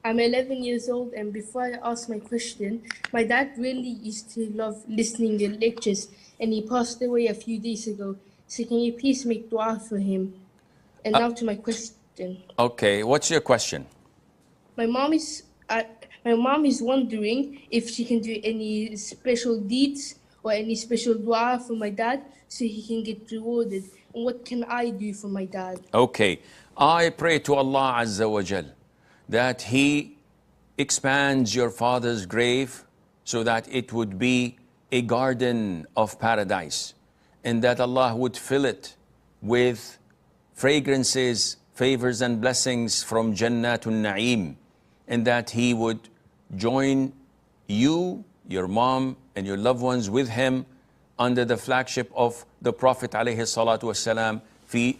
I'm 11 years old, and before I ask my question, my dad really used to love listening to lectures, and he passed away a few days ago. So can you please make dua for him? And now to my question. Okay, what's your question? My mom is wondering if she can do any special deeds or any special dua for my dad so he can get rewarded. And what can I do for my dad? Okay, I pray to Allah Azza wa Jal that He expands your father's grave so that it would be a garden of paradise, and that Allah would fill it with fragrances, favors and blessings from Jannatul Na'im, and that He would join you, your mom and your loved ones with Him under the flagship of the Prophet alayhi salatu wasalam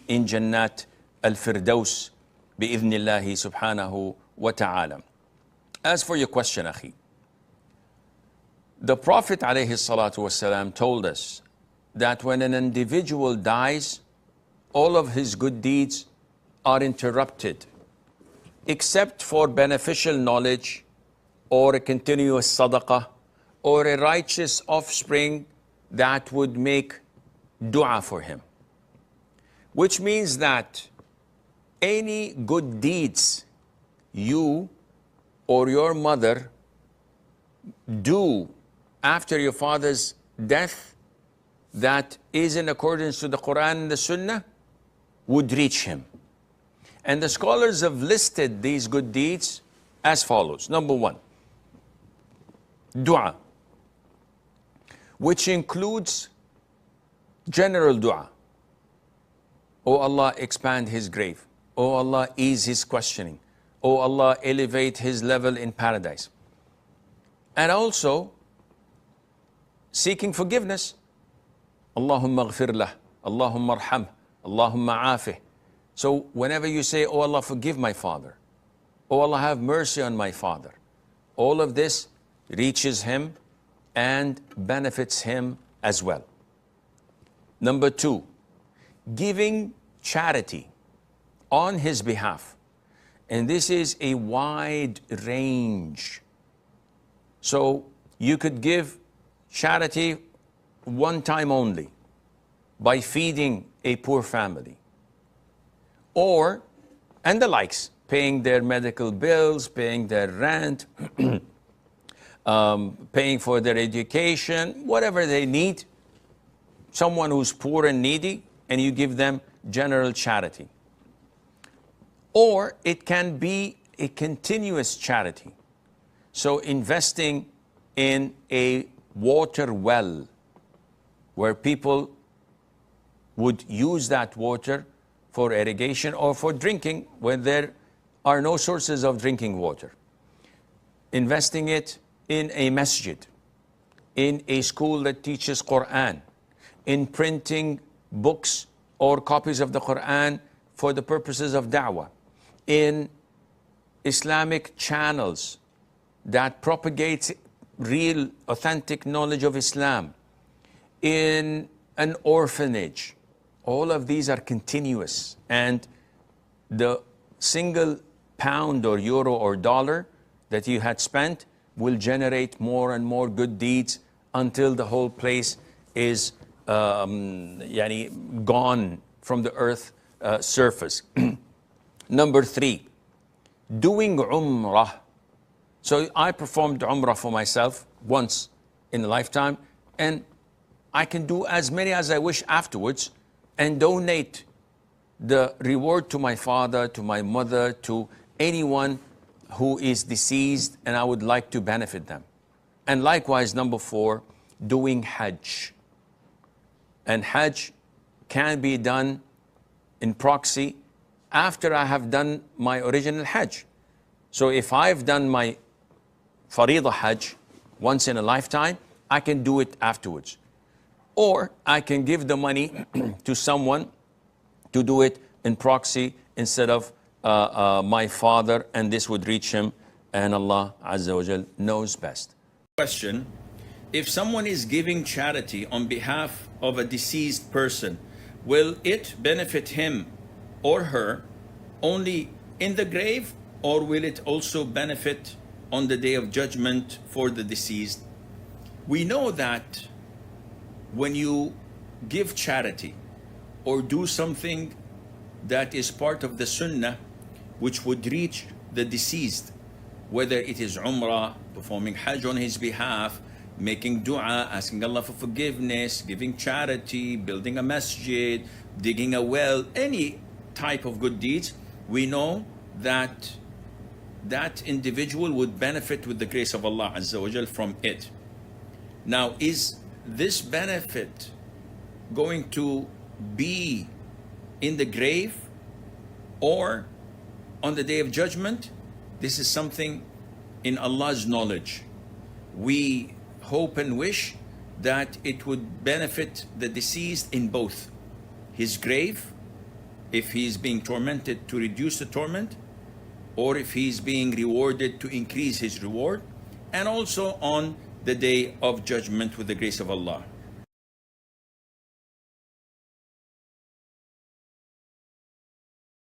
in Jannat al-Firdaus bi'idhnillahi subhanahu wa ta'ala. As for your question, Akhi, the Prophet alayhi salatu wasalam told us that when an individual dies, all of his good deeds are interrupted, except for beneficial knowledge or a continuous sadaqah or a righteous offspring that would make dua for him. Which means that any good deeds you or your mother do after your father's death that is in accordance to the Qur'an and the Sunnah would reach him. And the scholars have listed these good deeds as follows. Number one, dua, which includes general dua. Oh Allah, expand his grave. Oh Allah, ease his questioning. Oh Allah, elevate his level in paradise. And also seeking forgiveness. Allahumma ghfir lah, Allahumma arham, Allahumma afih. So whenever you say, oh Allah, forgive my father, oh Allah, have mercy on my father, all of this reaches him and benefits him as well. Number two, giving charity on his behalf. And this is a wide range. So you could give charity one time only by feeding a poor family, or, and the likes, paying their medical bills, paying their rent, paying for their education, whatever they need, someone who's poor and needy, and you give them general charity. Or it can be a continuous charity. So investing in a water well where people would use that water for irrigation or for drinking when there are no sources of drinking water. Investing it in a masjid, in a school that teaches Qur'an, in printing books or copies of the Qur'an for the purposes of da'wah, in Islamic channels that propagates real, authentic knowledge of Islam, in an orphanage. All of these are continuous, and the single pound or euro or dollar that you had spent will generate more and more good deeds until the whole place is gone from the earth surface. Number three, doing Umrah. So I performed Umrah for myself once in a lifetime, and I can do as many as I wish afterwards and donate the reward to my father, to my mother, to anyone who is deceased, and I would like to benefit them. And likewise, number four, doing Hajj. And Hajj can be done in proxy after I have done my original Hajj. So if I've done my Faridah Hajj once in a lifetime, I can do it afterwards. Or I can give the money to someone to do it in proxy instead of my father, and this would reach him, and Allah Azza wa Jal knows best. Question: if someone is giving charity on behalf of a deceased person, will it benefit him or her only in the grave or will it also benefit on the day of judgment for the deceased? We know that when you give charity or do something that is part of the sunnah which would reach the deceased, whether it is Umrah, performing Hajj on his behalf, making dua, asking Allah for forgiveness, giving charity, building a masjid, digging a well, any type of good deeds, we know that that individual would benefit with the grace of Allah Azza wa Jal from it. Now, is this benefit going to be in the grave or on the day of judgment? This is something in Allah's knowledge. We hope and wish that it would benefit the deceased in both his grave, if he is being tormented, to reduce the torment, or if he is being rewarded, to increase his reward, and also on the day of judgment with the grace of Allah.